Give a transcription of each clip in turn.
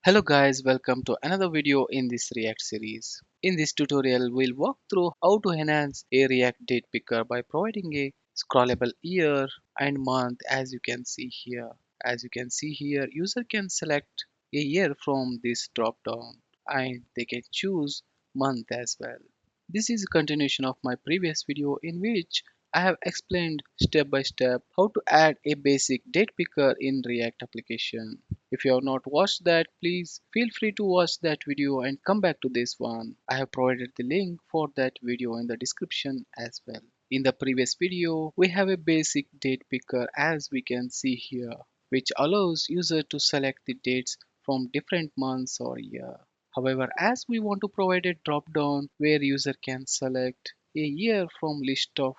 Hello guys, welcome to another video in this React series. In this tutorial, we'll walk through how to enhance a React date picker by providing a scrollable year and month as you can see here. As you can see here, user can select a year from this drop-down and they can choose month as well. This is a continuation of my previous video in which I have explained step by step how to add a basic date picker in React application. If you have not watched that, please feel free to watch that video and come back to this one. I have provided the link for that video in the description as well. In the previous video, we have a basic date picker as we can see here, which allows user to select the dates from different months or year. However, as we want to provide a drop-down where user can select a year from list of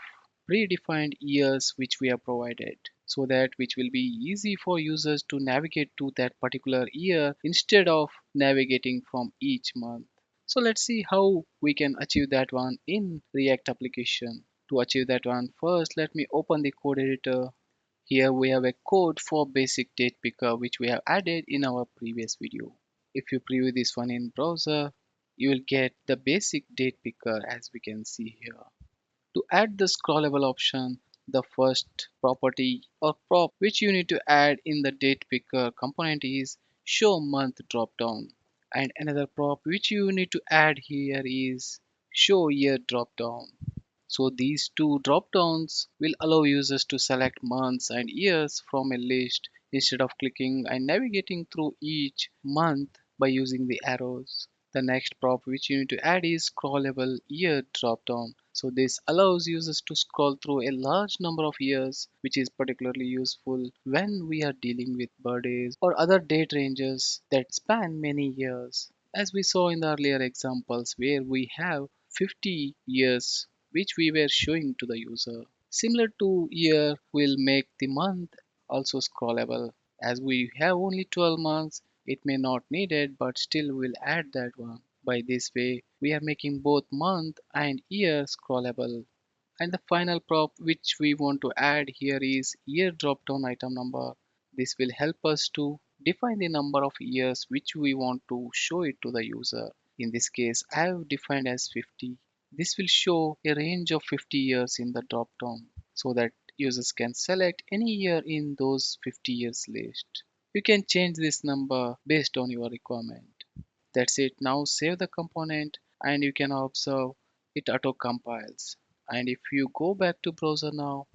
predefined years which we have provided, so that which will be easy for users to navigate to that particular year instead of navigating from each month. So let's see how we can achieve that one in React application. To achieve that one, first let me open the code editor. Here we have a code for basic date picker which we have added in our previous video. If you preview this one in browser, you will get the basic date picker as we can see here. To add the scrollable option, the first property or prop which you need to add in the date picker component is show month dropdown. And another prop which you need to add here is show year dropdown. So these two dropdowns will allow users to select months and years from a list instead of clicking and navigating through each month by using the arrows. The next prop which you need to add is scrollable year dropdown. So this allows users to scroll through a large number of years, which is particularly useful when we are dealing with birthdays or other date ranges that span many years. As we saw in the earlier examples where we have 50 years which we were showing to the user. Similar to year will make the month also scrollable. As we have only 12 months, it may not need it, but still we'll add that one. By this way, we are making both month and year scrollable. And the final prop which we want to add here is year drop-down item number. This will help us to define the number of years which we want to show it to the user. In this case, I have defined as 50. This will show a range of 50 years in the drop-down so that users can select any year in those 50 years list. You can change this number based on your requirement. That's it. Now save the component and you can observe it auto compiles. And if you go back to browser now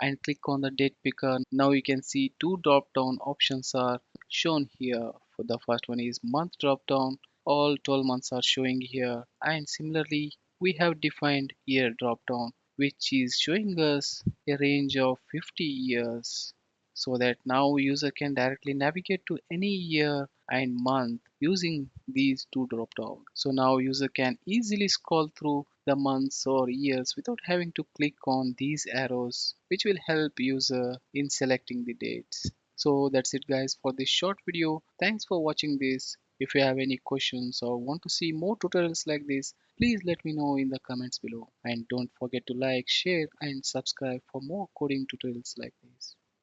and click on the date picker, now you can see two drop down options are shown here. For the first one is month drop down, all 12 months are showing here, and similarly we have defined year drop down which is showing us a range of 50 years, so that now user can directly navigate to any year and month using these two drop down. So now user can easily scroll through the months or years without having to click on these arrows, which will help user in selecting the dates. So that's it guys for this short video. Thanks for watching this. If you have any questions or want to see more tutorials like this, please let me know in the comments below. And don't forget to like, share and subscribe for more coding tutorials like this.